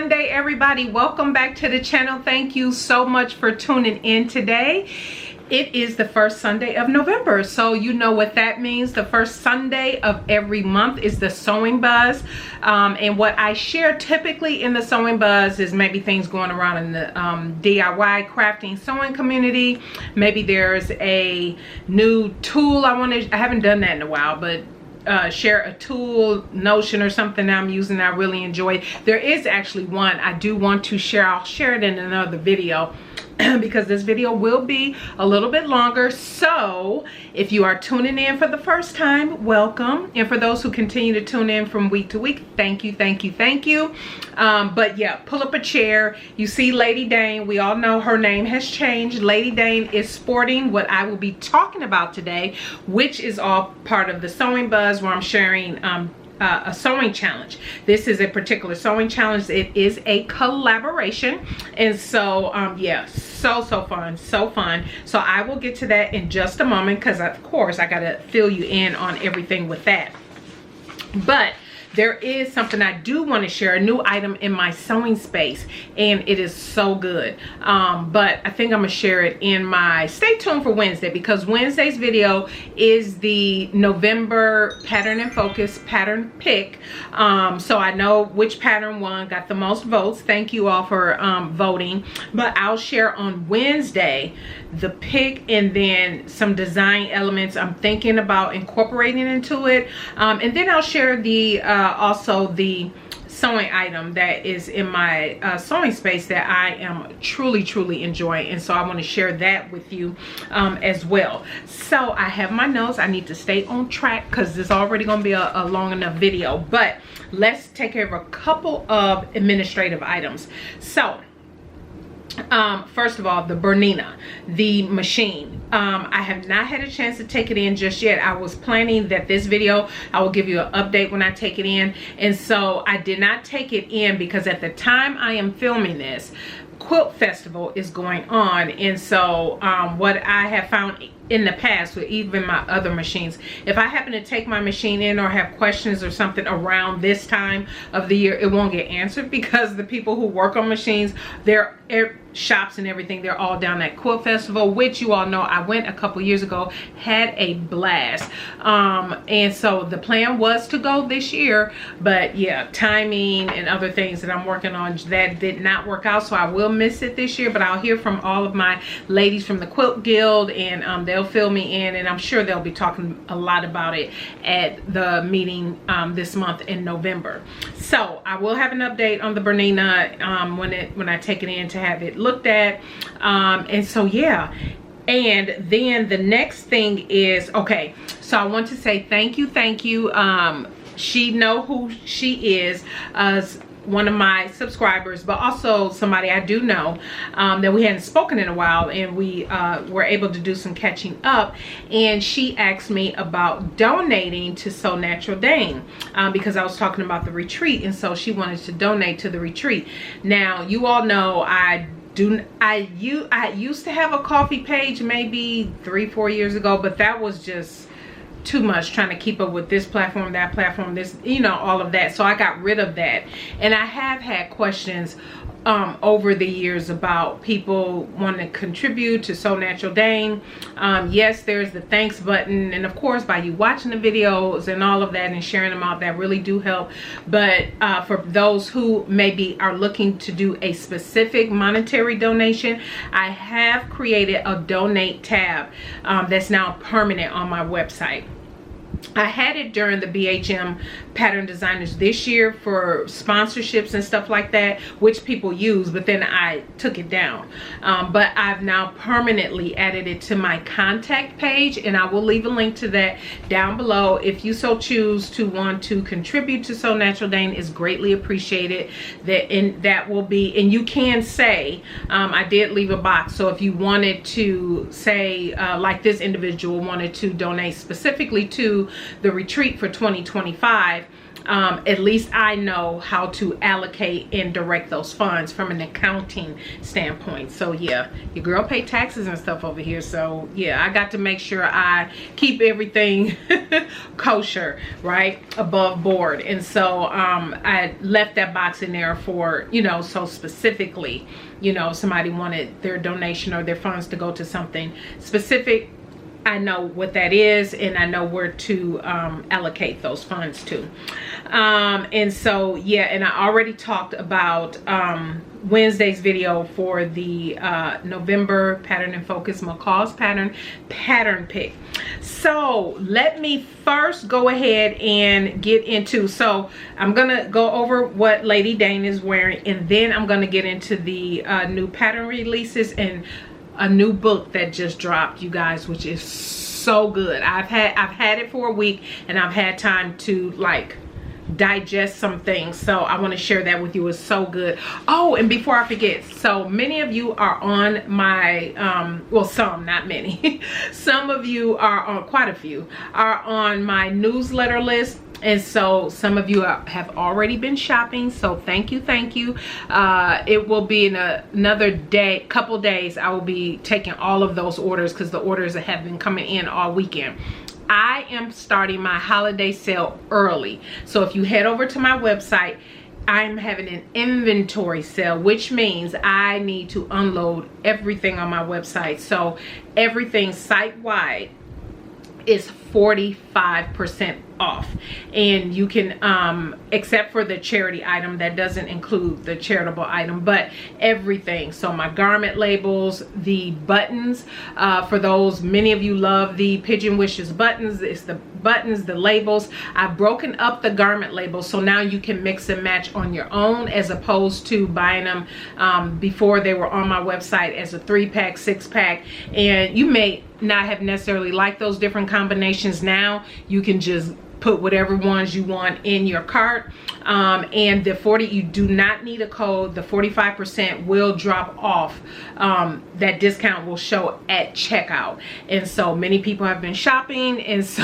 Sunday, everybody. Welcome back to the channel. Thank you so much for tuning in today. It is the first Sunday of November, so you know what that means. The first Sunday of every month is the Sewing Buzz, and what I share typically in the Sewing Buzz is maybe things going around in the DIY crafting sewing community. Maybe there's a new tool I haven't done that in a while, but share a tool, notion, or something that I'm using that I really enjoy. There is actually one I do want to share. I'll share it in another video because this video will be a little bit longer. So if you are tuning in for the first time, welcome. And for those who continue to tune in from week to week, thank you, thank you, thank you. But yeah, pull up a chair. You see Lady Dane. We all know her name has changed. Lady Dane is sporting what I will be talking about today, which is all part of the Sewing Buzz, where I'm sharing a sewing challenge. This is a particular sewing challenge. It is a collaboration, and so yeah, so fun, so fun. So I will get to that in just a moment, because of course I gotta fill you in on everything with that. But there is something I do want to share, a new item in my sewing space, and it is so good. But I think I'm gonna share it in my, stay tuned for Wednesday, because Wednesday's video is the November pattern and focus pattern pick. So I know which pattern won, got the most votes. Thank you all for voting. But I'll share on Wednesday the pick, and then some design elements I'm thinking about incorporating into it. And then I'll share the also the sewing item that is in my sewing space that I am truly enjoying, and so I want to share that with you as well. So I have my notes. I need to stay on track because this is already going to be a long enough video, but let's take care of a couple of administrative items. So first of all, the Bernina, the machine. I have not had a chance to take it in just yet. I was planning that this video, I will give you an update when I take it in. And so I did not take it in because at the time I am filming this, Quilt Festival is going on. And so what I have found in the past with even my other machines, if I happen to take my machine in or have questions or something around this time of the year, it won't get answered, because the people who work on machines, their shops and everything, they're all down at Quilt Festival, which you all know I went a couple years ago, had a blast. And so the plan was to go this year, but yeah, timing and other things that I'm working on, that did not work out, so I will miss it this year. But I'll hear from all of my ladies from the Quilt Guild, and they'll fill me in, and I'm sure they'll be talking a lot about it at the meeting this month in November. So I will have an update on the Bernina when I take it in to have it looked at. And so yeah, and then the next thing is, okay, so I want to say thank you. She know who she is, one of my subscribers, but also somebody I do know that we hadn't spoken in a while, and we were able to do some catching up. And she asked me about donating to SewNaturalDane because I was talking about the retreat, and so she wanted to donate to the retreat. Now you all know I used to have a Ko-fi page maybe 3-4 years ago, but that was just too much, trying to keep up with this platform, that platform, this, you know, all of that. So I got rid of that. And I have had questions over the years about people wanting to contribute to SewNaturalDane. Yes, there's the thanks button, and of course by you watching the videos and all of that and sharing them out, that really do help. But for those who maybe are looking to do a specific monetary donation, I have created a donate tab that's now permanent on my website. I had it during the BHM Pattern Designers this year for sponsorships and stuff like that, which people use, but then I took it down. But I've now permanently added it to my contact page, and I will leave a link to that down below. If you so choose to want to contribute to SewNaturalDane, is greatly appreciated. That will be, and you can say, I did leave a box, so if you wanted to say, like this individual wanted to donate specifically to the retreat for 2025, at least I know how to allocate and direct those funds from an accounting standpoint. So yeah, your girl pay taxes and stuff over here, so yeah, I got to make sure I keep everything kosher, right, above board. And so I left that box in there for, you know, so specifically, you know, if somebody wanted their donation or their funds to go to something specific, I know what that is, and I know where to allocate those funds to. And so yeah, and I already talked about Wednesday's video for the November Pattern and Focus McCall's pattern pick. So let me first go ahead and get into, so I'm gonna go over what Lady Dane is wearing, and then I'm gonna get into the new pattern releases and a new book that just dropped, you guys, which is so good. I've had it for a week, and I've had time to like digest some things, so I want to share that with you. It's so good. Oh, and before I forget, so many of you are on my well, some, not many some of you are on, quite a few are on my newsletter list. And so some of you have already been shopping, so thank you. It will be in another couple days. I will be taking all of those orders because the orders have been coming in all weekend. I am starting my holiday sale early, so if you head over to my website, I'm having an inventory sale, which means I need to unload everything on my website. So everything site-wide is 45% off, and you can except for the charity item, that doesn't include the charitable item, but everything. So my garment labels, the buttons, for those, many of you love the Pigeon Wishes buttons. It's the buttons, the labels. I've broken up the garment labels, so now you can mix and match on your own, as opposed to buying them before they were on my website as a 3-pack, 6-pack, and you may not have necessarily liked those different combinations. Now you can just put whatever ones you want in your cart. And the 40, you do not need a code. The 45% will drop off. That discount will show at checkout. And so many people have been shopping, and so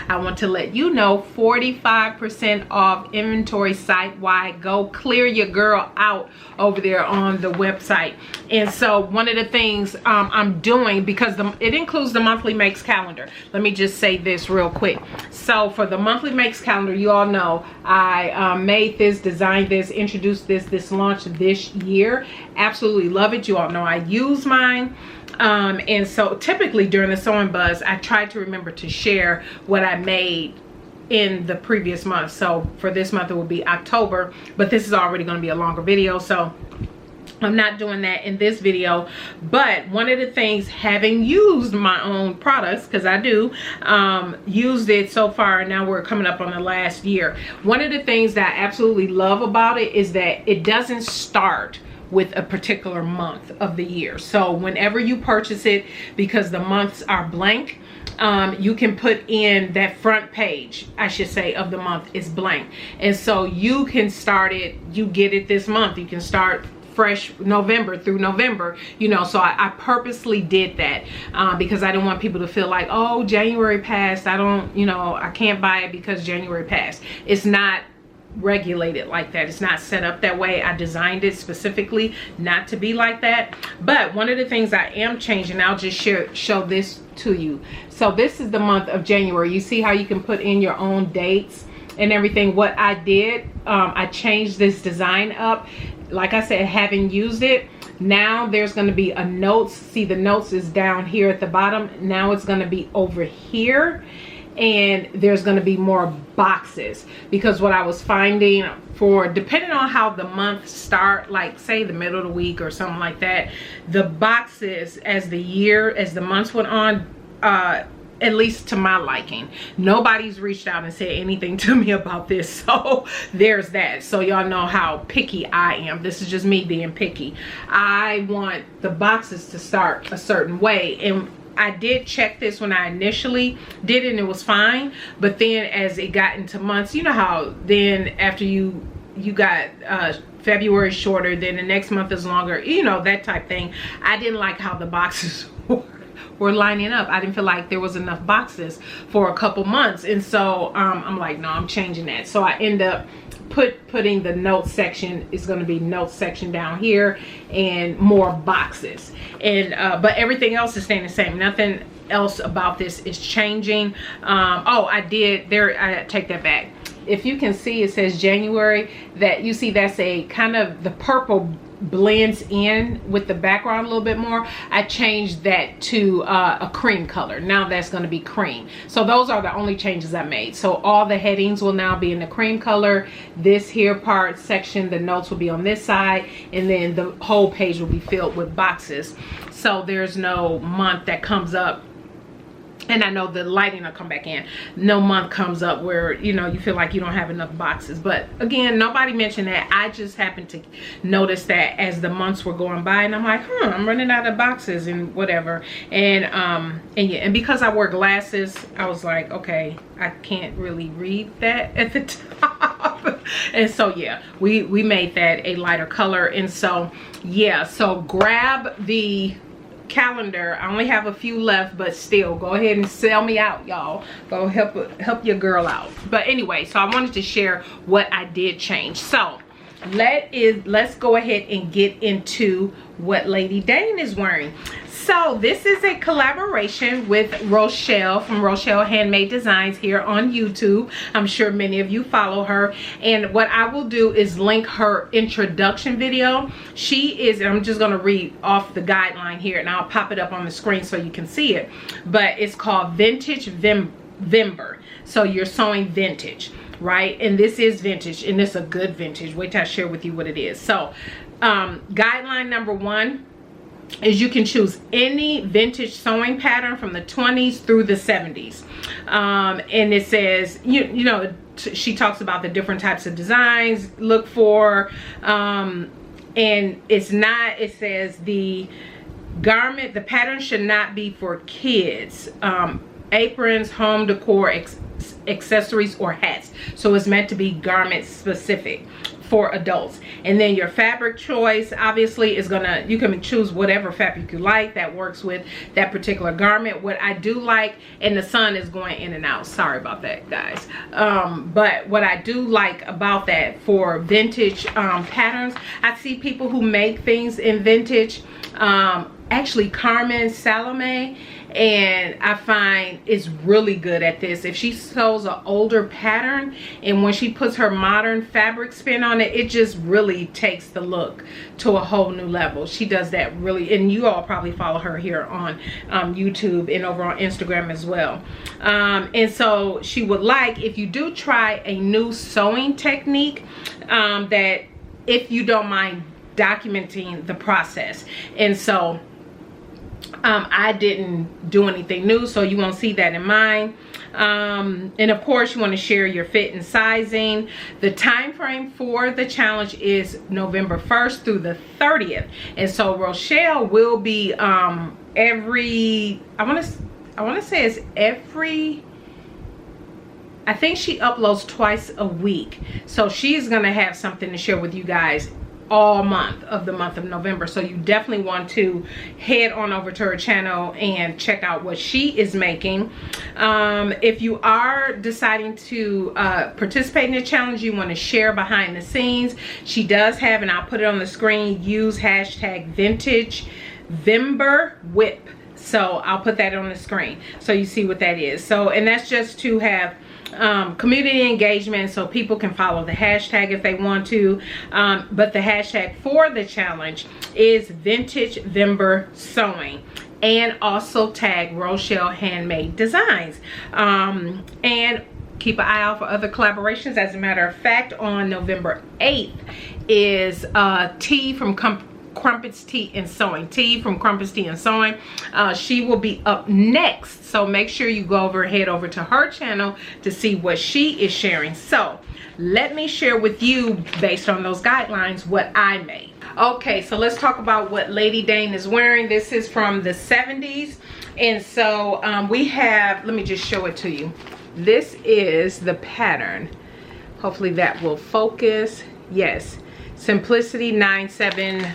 I want to let you know, 45% off inventory site-wide. Go clear your girl out over there on the website. And so one of the things I'm doing, because it includes the monthly makes calendar. Let me just say this real quick. So for the monthly makes calendar, you all know I made this, designed this, introduced this launched this year. Absolutely love it. You all know I use mine. And so typically during the sewing buzz, I try to remember to share what I made in the previous month. So for this month, it will be October, but this is already going to be a longer video, so I'm not doing that in this video. But one of the things, having used my own products, because I do used it so far, and now we're coming up on the last year, one of the things that I absolutely love about it is that it doesn't start with a particular month of the year. So whenever you purchase it, because the months are blank, you can put in that front page, I should say, of the month is blank. And so you can start it, you get it this month, you can start fresh November through November, you know. So I purposely did that because I didn't want people to feel like, oh, January passed, I don't, you know, I can't buy it because January passed. It's not regulated like that. It's not set up that way. I designed it specifically not to be like that. But one of the things I am changing, I'll just show this to you. So this is the month of January. You see how you can put in your own dates and everything. What I did, I changed this design up. Like I said, having used it, now there's going to be a notes. See, the notes is down here at the bottom. Now it's going to be over here, and there's going to be more boxes, because what I was finding, for depending on how the months start, like say the middle of the week or something like that, the boxes as the months went on, at least to my liking, nobody's reached out and said anything to me about this, so there's that. So y'all know how picky I am. This is just me being picky. I want the boxes to start a certain way, and I did check this when I initially did it, and it was fine. But then as it got into months, you know how then after you got February shorter, then the next month is longer, you know, that type thing. I didn't like how the boxes worked. were lining up. I didn't feel like there was enough boxes for a couple months, and so I'm like, no, I'm changing that. So I end up putting the notes section is going to be notes section down here and more boxes, and but everything else is staying the same. Nothing else about this is changing. Oh, I take that back. If you can see, it says January. That you see, that's a kind of, the purple blends in with the background a little bit more. I changed that to a cream color. Now that's going to be cream. So those are the only changes I made. So all the headings will now be in the cream color. This here part section, the notes will be on this side, and then the whole page will be filled with boxes. So there's no month that comes up, and I know the lighting will come back in. No month comes up where, you know, you feel like you don't have enough boxes. But again, nobody mentioned that. I just happened to notice that as the months were going by, and I'm like, I'm running out of boxes and whatever. And yeah, and because I wear glasses, I was like, okay, I can't really read that at the top. And so yeah, we made that a lighter color. And so yeah, so grab the calendar. I only have a few left, but still, go ahead and sell me out, y'all. Go help your girl out. But anyway, so I wanted to share what I did change. So let's go ahead and get into what Lady Dane is wearing. So this is a collaboration with Rochelle from Rochelle Handmade Designs here on YouTube. I'm sure many of you follow her, and what I will do is link her introduction video. She is, and I'm just going to read off the guideline here, and I'll pop it up on the screen so you can see it. But it's called VintageVember. So you're sewing vintage, right? And this is vintage, and it's a good vintage. Wait till I share with you what it is. So guideline number 1 is you can choose any vintage sewing pattern from the 20s through the 70s. And it says, you know, she talks about the different types of designs look for, and it says the garment, the pattern should not be for kids, aprons, home decor, accessories, or hats. So it's meant to be garment specific for adults. And then your fabric choice obviously is gonna, you can choose whatever fabric you like that works with that particular garment. What I do like, and the sun is going in and out, sorry about that, guys, but what I do like about that for vintage patterns, I see people who make things in vintage, actually Carmen Salome, and I find is really good at this. If she sews an older pattern, and when she puts her modern fabric spin on it, it just really takes the look to a whole new level. She does that really, and you all probably follow her here on YouTube and over on Instagram as well. And so she would like, if you do try a new sewing technique, that if you don't mind documenting the process. And so I didn't do anything new, so you won't see that in mine. And of course, you want to share your fit and sizing. The time frame for the challenge is November 1st through the 30th. And so Rochelle will be every, I want to say it's every, I think she uploads twice a week. So she's going to have something to share with you guys all month of the month of November. So you definitely want to head on over to her channel and check out what she is making. If you are deciding to participate in the challenge, you want to share behind the scenes, she does have, and I'll put it on the screen, use hashtag VintageVember So I'll put that on the screen so you see what that is. So, and that's just to have community engagement, so people can follow the hashtag if they want to, but the hashtag for the challenge is VintageVember Sewing, and also tag Rochelle Handmade Designs, and keep an eye out for other collaborations. As a matter of fact, on November 8th is Tea from Crumpets Tea and Sewing. Tea from Crumpets Tea and Sewing. She will be up next, so make sure you go over, head over to her channel to see what she is sharing. So let me share with you, based on those guidelines, what I made. Okay, so let's talk about what Lady Dane is wearing. This is from the 70s, and so we have, let me just show it to you. This is the pattern. Hopefully that will focus. Yes, Simplicity 973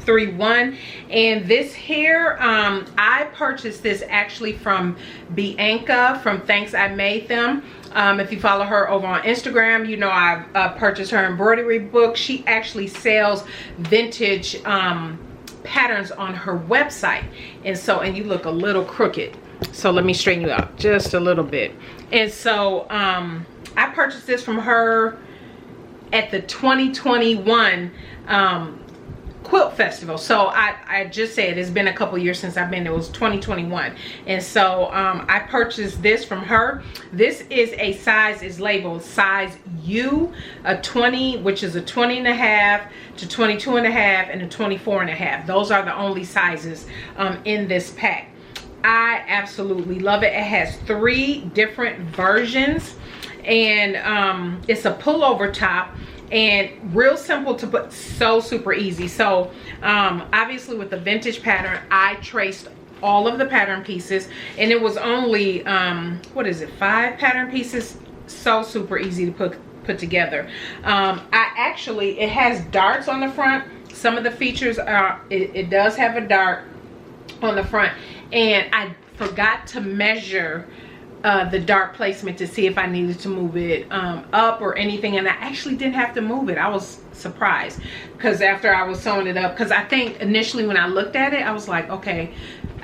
631. And this here, I purchased this actually from Bianca from Thanks I Made Them. If you follow her over on Instagram, you know I've purchased her embroidery book. She actually sells vintage patterns on her website. And you look a little crooked, so let me straighten you out just a little bit. And so I purchased this from her at the 2021 quilt festival. So I just said it's been a couple years since I've been there. It was 2021. And so I purchased this from her. This is a size, is labeled size U, a 20, which is a 20 and a half to 22 and a half, and a 24 and a half. Those are the only sizes in this pack. I absolutely love it. It has 3 different versions, and it's a pullover top, and real simple to put, so super easy. So obviously with the vintage pattern, I traced all of the pattern pieces, and it was only what is it, 5 pattern pieces. So super easy to put together. It has darts on the front. Some of the features are, it does have a dart on the front, and I forgot to measure the dart placement to see if I needed to move it up or anything, and I actually didn't have to move it. I was surprised, because after I was sewing it up, because I think initially when I looked at it, I was like, okay,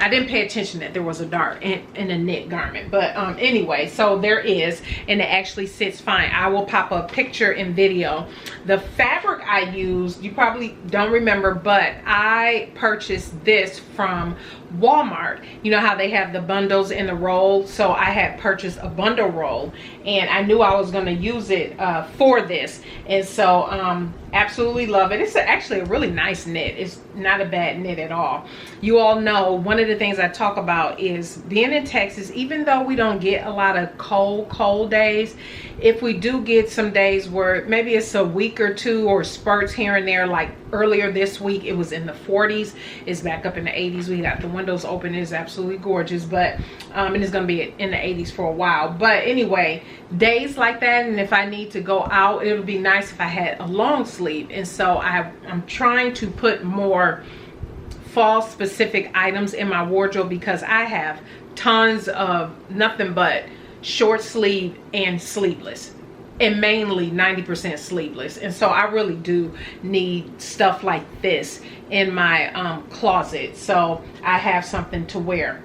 I didn't pay attention that there was a dart in a knit garment. But anyway, so there is, and it actually sits fine. I will pop a picture and video. The fabric I used, you probably don't remember, but I purchased this from Walmart. You know how they have the bundles in the roll? So I had purchased a bundle roll, and I knew I was going to use it for this. And so absolutely love it. It's actually a really nice knit. It's not a bad knit at all. You all know one of the things I talk about is being in Texas. Even though we don't get a lot of cold days, if we do get some days where maybe it's a week or two or spurts here and there, like earlier this week it was in the 40s, it's back up in the 80s. We got the windows open. It's absolutely gorgeous, but and it's going to be in the 80s for a while. But anyway, days like that, and if I need to go out, it would be nice if I had a long sleeve. And so I'm trying to put more fall specific items in my wardrobe, because I have tons of nothing but short sleeve and sleeveless, and mainly 90% sleeveless. And so I really do need stuff like this in my closet, so I have something to wear.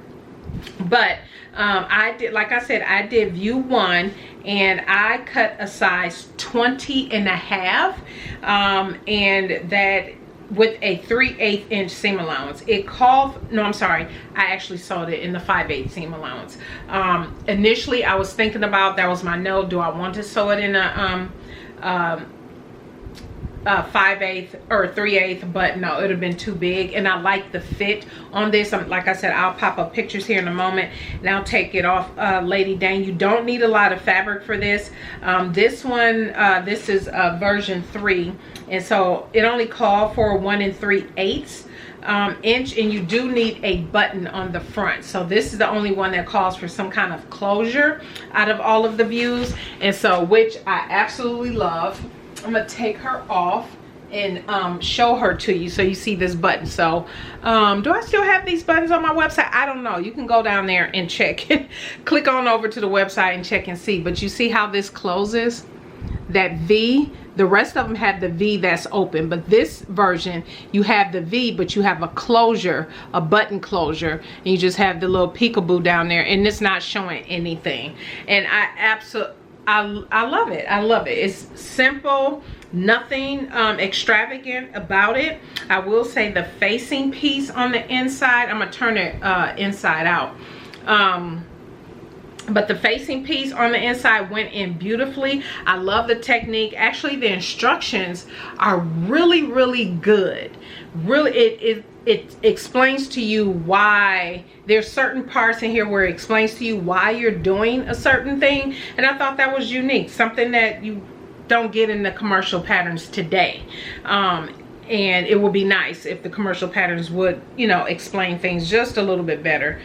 But I did, like I said, I did view 1, and I cut a size 20 and a half, and that with a 3/8 inch seam allowance. It called, no, I'm sorry, I actually sewed it in the 5/8 seam allowance. Initially I was thinking about, that was my no, do I want to sew it in a 5/8 or 3/8, but no, it would have been too big, and I like the fit on this. Like I said, I'll pop up pictures here in a moment, and I'll take it off. Lady Dane, you don't need a lot of fabric for this. This one, this is version 3, and so it only called for 1 3/8 inch, and you do need a button on the front. So this is the only one that calls for some kind of closure out of all of the views, and so, which I absolutely love. I'm gonna take her off and show her to you, so you see this button. So do I still have these buttons on my website? I don't know. You can go down there and check. Click on over to the website and check and see. But you see how this closes? That V, the rest of them have the V that's open, but this version you have the V, but you have a closure, a button closure, and you just have the little peekaboo down there, and it's not showing anything. And I absolutely, I love it. I love it. It's simple, nothing extravagant about it. I will say the facing piece on the inside, I'm gonna turn it inside out, but the facing piece on the inside went in beautifully. I love the technique. Actually, the instructions are really good. Really, it explains to you why. There's certain parts in here where it explains to you why you're doing a certain thing, and I thought that was unique, something that you don't get in the commercial patterns today. And it would be nice if the commercial patterns would, you know, explain things just a little bit better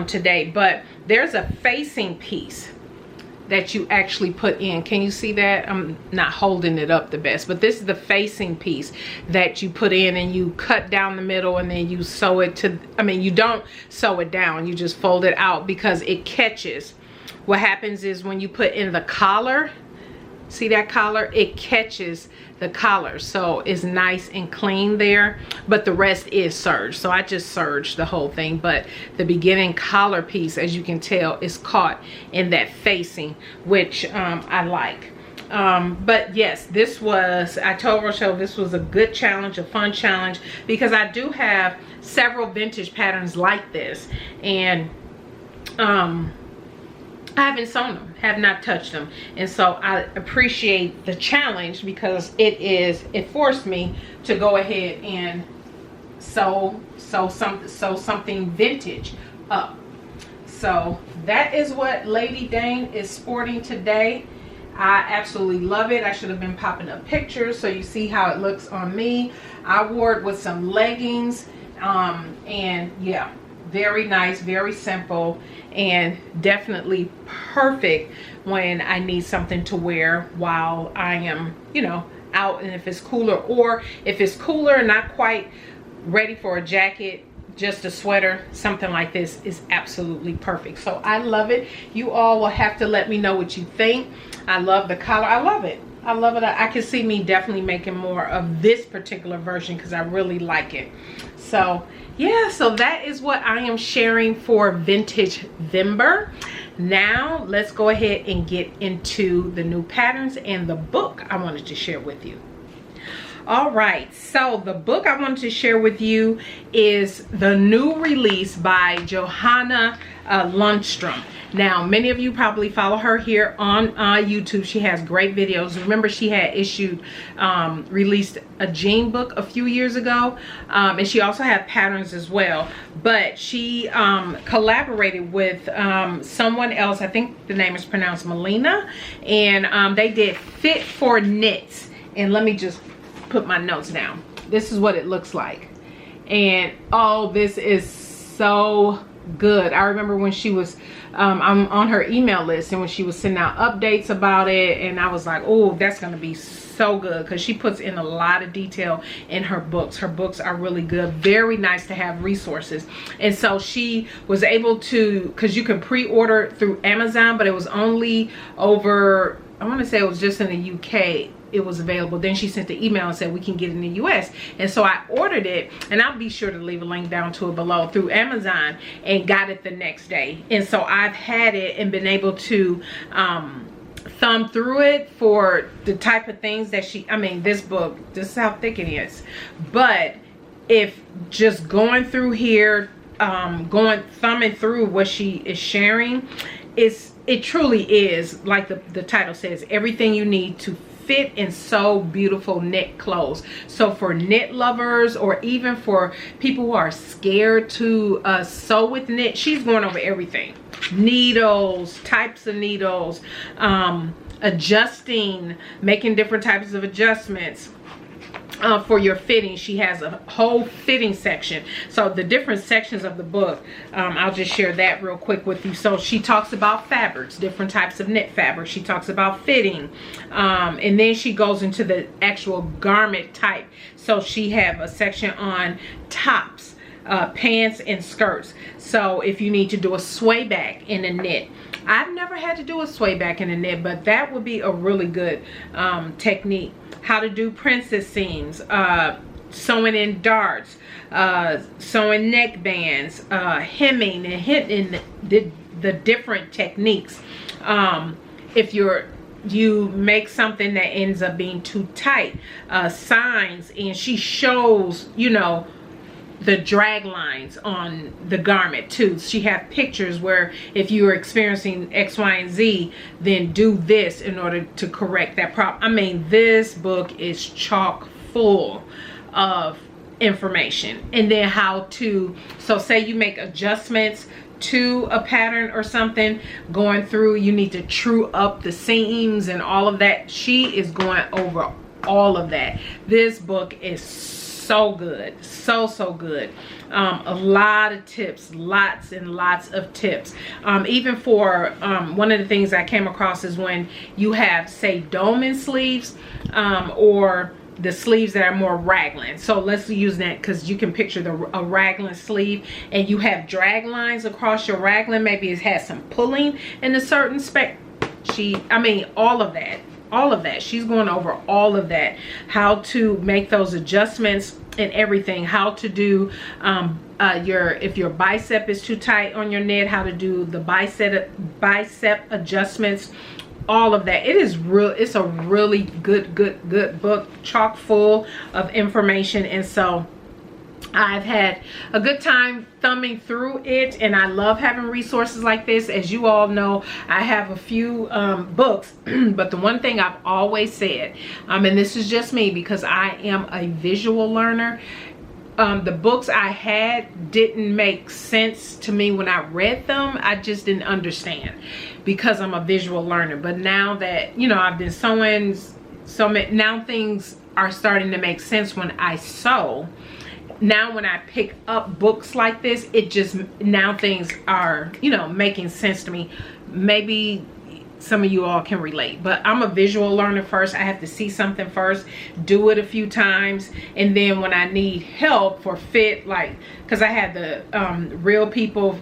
today. But there's a facing piece that you actually put in. Can you see that? I'm not holding it up the best, but this is the facing piece that you put in, and you cut down the middle, and then you sew it to, I mean, you don't sew it down, you just fold it out because it catches. What happens is when you put in the collar, see that collar, it catches the collar, so it's nice and clean there, but the rest is serged. So I just serged the whole thing, but the beginning collar piece, as you can tell, is caught in that facing, which I like. But yes, this was, I told Rochelle this was a good challenge, a fun challenge, because I do have several vintage patterns like this, and I haven't sewn them, have not touched them, and so I appreciate the challenge because it forced me to go ahead and sew something vintage up. So that is what Lady Dane is sporting today. I absolutely love it. I should have been popping up pictures so you see how it looks on me. I wore it with some leggings, and yeah, very nice, very simple, and definitely perfect when I need something to wear while I am, you know, out, and if it's cooler, or if it's cooler, not quite ready for a jacket, just a sweater, something like this is absolutely perfect. So I love it. You all will have to let me know what you think. I love the color. I love it. I love it. I can see me definitely making more of this particular version because I really like it. So yeah, so that is what I am sharing for VintageVember. Now let's go ahead and get into the new patterns and the book I wanted to share with you. All right, so the book I wanted to share with you is the new release by Johanna Lundstrom. Now, many of you probably follow her here on YouTube. She has great videos. Remember, she had released a jean book a few years ago, and she also had patterns as well. But she collaborated with someone else. I think the name is pronounced Melina, and they did Fit for Knits. And let me just put my notes down. This is what it looks like, and oh, this is so good. I remember when she was I'm on her email list, and when she was sending out updates about it, and I was like, oh, that's gonna be so good, because she puts in a lot of detail in her books. Her books are really good, very nice to have resources. And so she was able to, because you can pre-order through Amazon, but it was only over, I want to say it was just in the UK it was available. Then she sent the email and said we can get it in the US, and so I ordered it, and I'll be sure to leave a link down to it below, through Amazon, and got it the next day. And so I've had it and been able to thumb through it for the type of things that she, I mean, this book, this is how thick it is, but if just going through here, thumbing through what she is sharing, it truly is, like the title says, everything you need to fit and sew beautiful knit clothes. So for knit lovers, or even for people who are scared to sew with knit, she's going over everything. Needles, types of needles, adjusting, making different types of adjustments for your fitting. She has a whole fitting section. So the different sections of the book, I'll just share that real quick with you. So she talks about fabrics, different types of knit fabrics. She talks about fitting, and then she goes into the actual garment type. So she have a section on tops, pants, and skirts. So if you need to do a sway back in a knit, I've never had to do a sway back in a knit, but that would be a really good technique. How to do princess seams, sewing in darts, sewing neck bands, hemming, and hitting the different techniques. If you make something that ends up being too tight, signs, and she shows, you know, the drag lines on the garment too. She have pictures where if you are experiencing X, Y, and Z, then do this in order to correct that problem. I mean, this book is chock full of information. And then how to, so say you make adjustments to a pattern or something, going through, you need to true up the seams and all of that. She is going over all of that. This book is so good, so good. A lot of tips, lots and lots of tips. Even for one of the things I came across is when you have, say, dolman sleeves, or the sleeves that are more raglan. So let's use that because you can picture a raglan sleeve, and you have drag lines across your raglan. Maybe it has some pulling in a certain spec. All of that. She's going over all of that, how to make those adjustments and everything, how to do if your bicep is too tight on your knit, how to do the bicep adjustments, all of that. It's a really good book, chock full of information. And so I've had a good time thumbing through it, and I love having resources like this. As you all know, I have a few books, but the one thing I've always said, and this is just me because I am a visual learner, the books I had didn't make sense to me when I read them. I just didn't understand because I'm a visual learner. But now that, you know, I've been sewing, now things are starting to make sense when I sew. Now when I pick up books like this, now things are, you know, making sense to me. Maybe some of you all can relate, but I'm a visual learner first. I have to see something first, do it a few times, and then when I need help for fit, like, because I had the Real People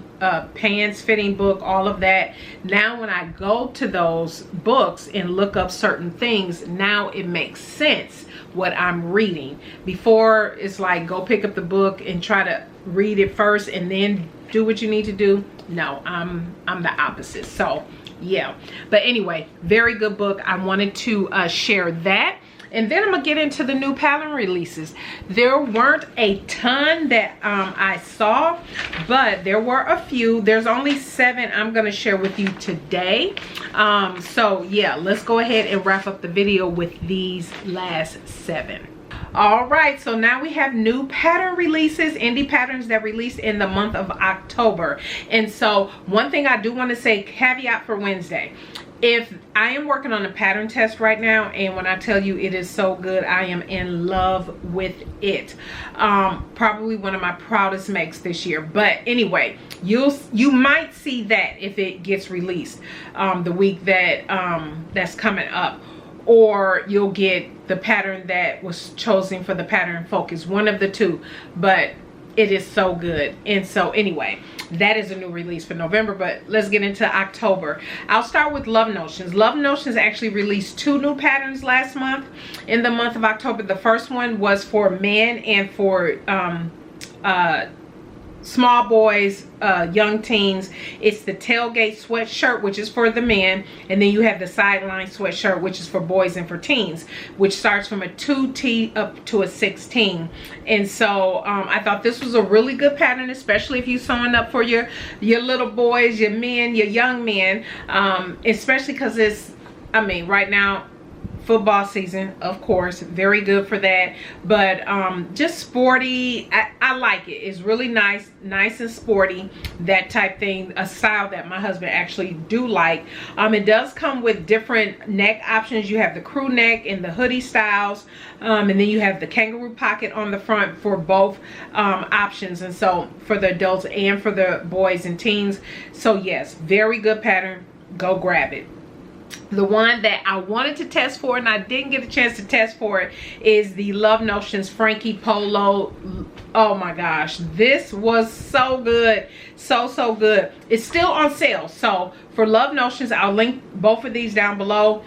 pants fitting book, all of that. Now when I go to those books and look up certain things, now it makes sense what I'm reading. Before, it's like, go pick up the book and try to read it first and then do what you need to do. No, I'm the opposite. So yeah, but anyway, very good book. I wanted to share that. And then I'm gonna get into the new pattern releases. There weren't a ton that I saw, but there were a few. There's only 7 I'm gonna share with you today. So yeah, let's go ahead and wrap up the video with these last 7. All right, so now we have new pattern releases, indie patterns that released in the month of October. And so one thing I do want to say, caveat for Wednesday, if I am working on a pattern test right now, and when I tell you it is so good, I am in love with it. Probably one of my proudest makes this year. But anyway, you might see that if it gets released the week that that's coming up, or you'll get the pattern that was chosen for the pattern focus, one of the two. But it is so good. And so anyway, that is a new release for November, but let's get into October. I'll start with Love Notions. Love Notions actually released 2 new patterns last month in the month of October. The first one was for men and for small boys, young teens. It's the Tailgate Sweatshirt, which is for the men, and then you have the Sideline Sweatshirt, which is for boys and for teens, which starts from a 2T up to a 16. And so I thought this was a really good pattern, especially if you're sewing up for your little boys, your men, your young men, especially because it's, I mean, right now, football season, of course, very good for that. But just sporty, I like it. It's really nice and sporty, that type thing, a style that my husband actually do like. It does come with different neck options. You have the crew neck and the hoodie styles, and then you have the kangaroo pocket on the front for both options, and so for the adults and for the boys and teens. So yes, very good pattern. Go grab it. The one that I wanted to test for and I didn't get a chance to test for it is the Love Notions Frankie Polo. Oh my gosh, this was so good, so good. It's still on sale. So for Love Notions, I'll link both of these down below.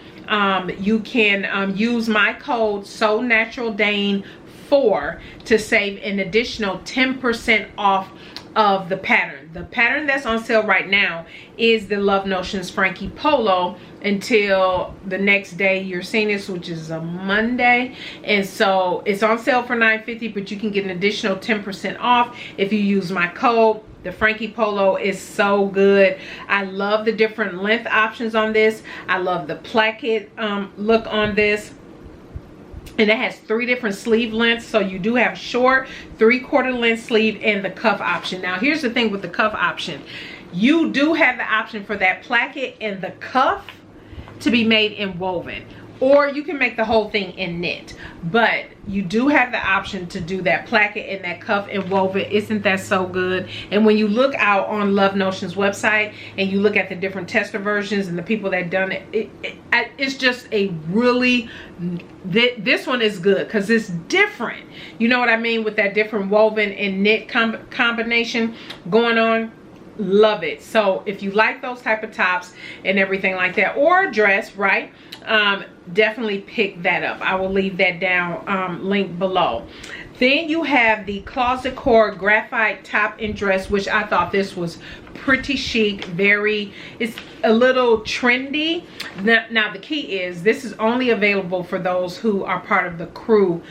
You can use my code SewNaturalDane 4 to save an additional 10% off of the pattern. The pattern that's on sale right now is the Love Notions Frankie Polo until the next day you're seeing this, which is a Monday. And so it's on sale for $9.50, but you can get an additional 10% off if you use my code. The Frankie Polo is so good. I love the different length options on this. I love the placket look on this. And it has 3 different sleeve lengths. So you do have short, 3/4 length sleeve, and the cuff option. Now here's the thing with the cuff option. You do have the option for that placket and the cuff to be made in woven. or you can make the whole thing in knit, but you do have the option to do that placket and that cuff and woven. Isn't that so good? And when you look out on Love Notion's website and you look at the different tester versions and the people that done it, it's just a really, this one is good because it's different. You know what I mean? With that different woven and knit combination going on. Love it. So if you like those type of tops and everything like that, or a dress, right, definitely pick that up. I will leave that down link below. Then you have the Closet Core graphite top and dress, which I thought this was pretty chic, it's a little trendy. Now the key is this is only available for those who are part of the crew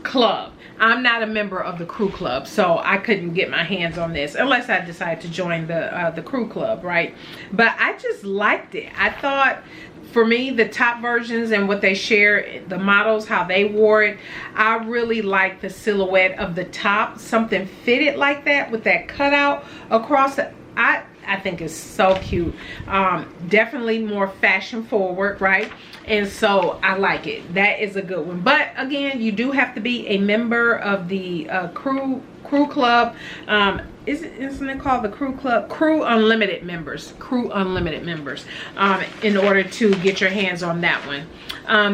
club. I'm not a member of the crew club, so I couldn't get my hands on this unless I decide to join the crew club, right? But I just liked it. I thought, for me, the top versions and what they share, the models, how they wore it, I really like the silhouette of the top. Something fitted like that with that cutout across it. I think it's so cute. Definitely more fashion forward, right? And so I like it. That is a good one. But again, you do have to be a member of the crew club. Isn't it called the crew club? Crew Unlimited members. Crew Unlimited members. In order to get your hands on that one.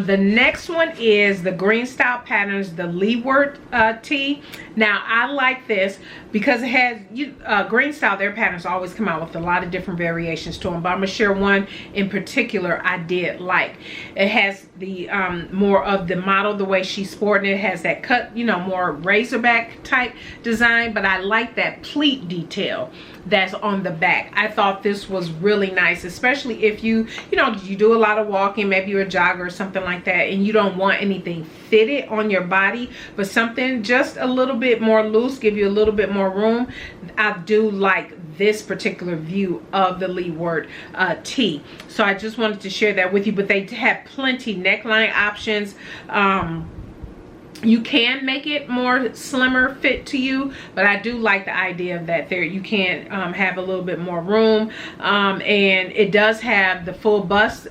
The next one is the Green Style Patterns, the Leeward tee. Now I like this because it has Green Style, their patterns always come out with a lot of different variations to them, but I'm gonna share one in particular I did like. It has the more of the model, the way she's sporting it, has that cut, you know, more razorback type design, but I like that pleat detail that's on the back. I thought this was really nice, especially if you do a lot of walking, maybe you're a jogger or something like that, and you don't want anything fitted on your body, but something just a little bit more loose, give you a little bit more room. I do like this particular view of the Leeward tee. So I just wanted to share that with you, but they have plenty neckline options. You can make it more slimmer fit to you, but I do like the idea of that there you can have a little bit more room, and it does have the full bust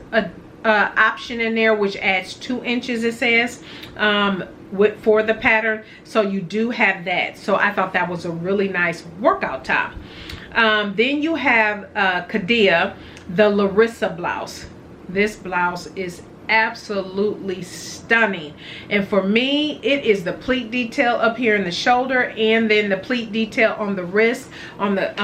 option in there, which adds 2 inches, it says, for the pattern. So you do have that. So I thought that was a really nice workout top. Then you have Kadia, the Larissa blouse. This blouse is absolutely stunning, and for me it is the pleat detail up here in the shoulder, and then the pleat detail on the wrist, on the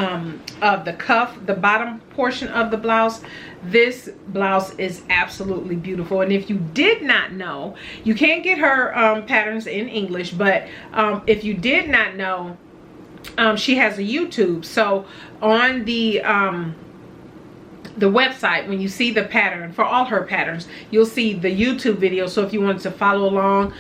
of the cuff, the bottom portion of the blouse. This blouse is absolutely beautiful, and if you did not know, you can't get her patterns in English, but if you did not know, she has a YouTube. So on the website, when you see the pattern for all her patterns, you'll see the YouTube video. So if you wanted to follow along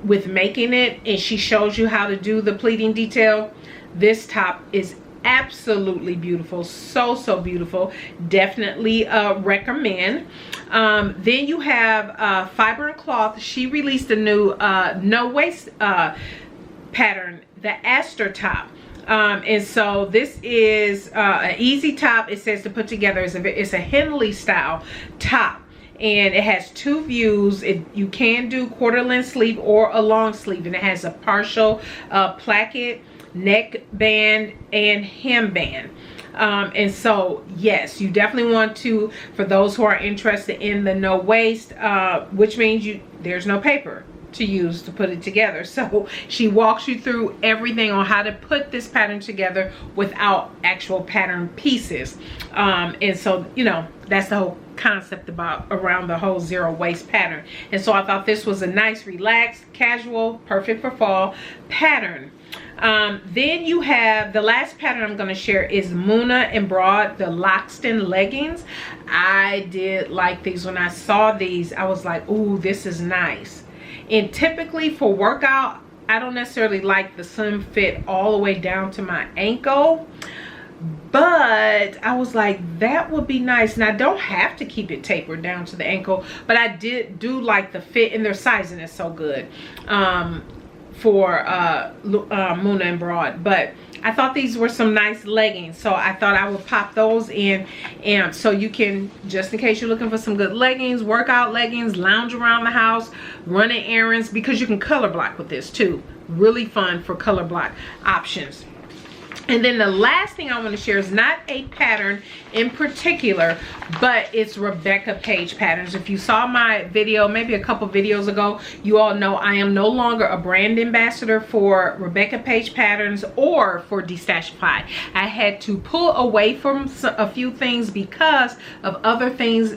with making it, and she shows you how to do the pleating detail, this top is absolutely beautiful. So beautiful. Definitely recommend. Then you have Fiber and Cloth. She released a new no waist pattern, the Aster top. And so this is an easy top. It says to put together. It's a Henley style top, and it has 2 views. You can do quarter length sleeve or a long sleeve, and it has a partial placket, neck band, and hem band. And so yes, you definitely want to, for those who are interested in the no waist, which means there's no paper to use to put it together. So she walks you through everything on how to put this pattern together without actual pattern pieces. And so, you know, that's the whole concept around the whole zero waist pattern. And so I thought this was a nice, relaxed, casual, perfect for fall pattern. Then you have the last pattern I'm going to share is Muna and Broad, the Loxton leggings. I did like these. When I saw these, I was like, ooh, this is nice. And typically for workout, I don't necessarily like the slim fit all the way down to my ankle, but I was like, that would be nice. And I don't have to keep it tapered down to the ankle, but I do like the fit, and their sizing is so good for Muna and Broad. But I thought these were some nice leggings, so I thought I would pop those in, and so you can, just in case you're looking for some good leggings, workout leggings, lounge around the house, running errands, because you can color block with this too. Really fun for color block options. And then the last thing I want to share is not a pattern in particular, but it's Rebecca Page patterns. If you saw my video maybe a couple videos ago, you all know I am no longer a brand ambassador for Rebecca Page patterns or for Destashify. I had to pull away from a few things because of other things.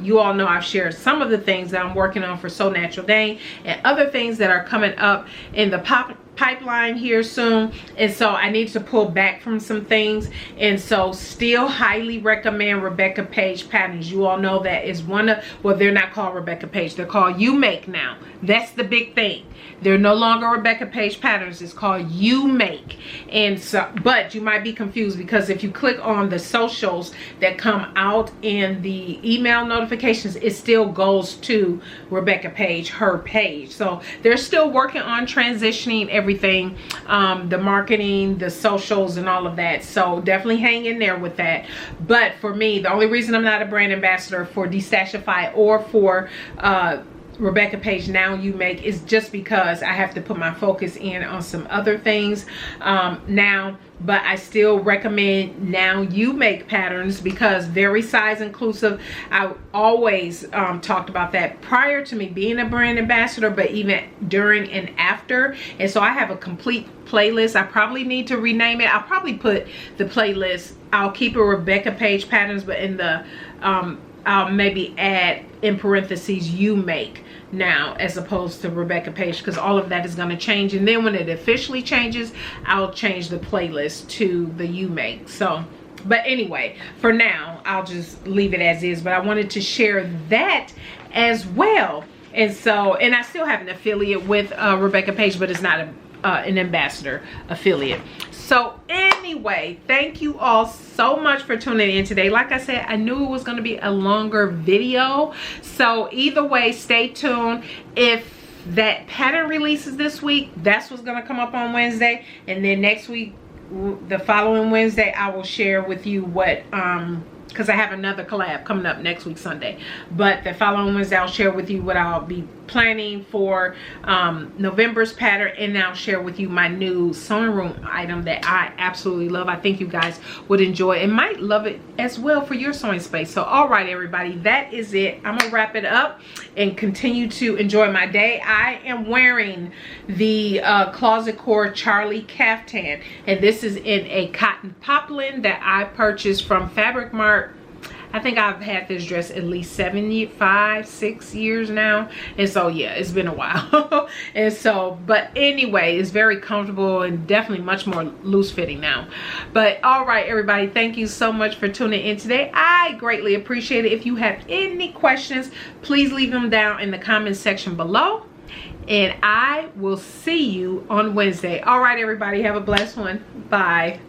You all know I've shared some of the things that I'm working on for SewNaturalDane and other things that are coming up in the pipeline here soon, and so I need to pull back from some things, and so still highly recommend Rebecca Page patterns. You all know that is one of, well, they're not called Rebecca Page, they're called You Make now. That's the big thing. They're no longer Rebecca Page patterns, it's called You Make. And so, but you might be confused because if you click on the socials that come out in the email notifications, it still goes to Rebecca Page, her page. So they're still working on transitioning everything, the marketing, the socials, and all of that. So definitely hang in there with that. But for me, the only reason I'm not a brand ambassador for Destashify or for Rebecca Page Now You Make is just because I have to put my focus in on some other things now. But I still recommend Now You Make patterns because very size inclusive. I always talked about that prior to me being a brand ambassador, but even during and after. And so I have a complete playlist. I probably need to rename it. I'll probably put the playlist, I'll keep it Rebecca Page patterns, but in the I'll maybe add in parentheses You Make now as opposed to Rebecca Page, because all of that is going to change, and then when it officially changes, I'll change the playlist to the You Make. So, but anyway, for now I'll just leave it as is, but I wanted to share that as well. And so, and I still have an affiliate with Rebecca Page, but it's not an ambassador affiliate. So anyway, thank you all so much for tuning in today. Like I said, I knew it was going to be a longer video, so either way, stay tuned. If that pattern releases this week, that's what's going to come up on Wednesday, and then next week, the following Wednesday, I will share with you what because I have another collab coming up next week Sunday, but the following Wednesday I'll share with you what I'll be planning for November's pattern, and I'll share with you my new sewing room item that I absolutely love. I think you guys would enjoy and might love it as well for your sewing space. So all right, everybody, that is it. I'm gonna wrap it up and continue to enjoy my day. I am wearing the Closet Core Charlie caftan, and this is in a cotton poplin that I purchased from Fabric Mart. I think I've had this dress at least 5-6 years now, and so yeah, it's been a while. And so, but anyway, it's very comfortable and definitely much more loose fitting now. But all right, everybody, thank you so much for tuning in today. I greatly appreciate it. If you have any questions, please leave them down in the comment section below, and I will see you on Wednesday. All right, everybody, have a blessed one. Bye.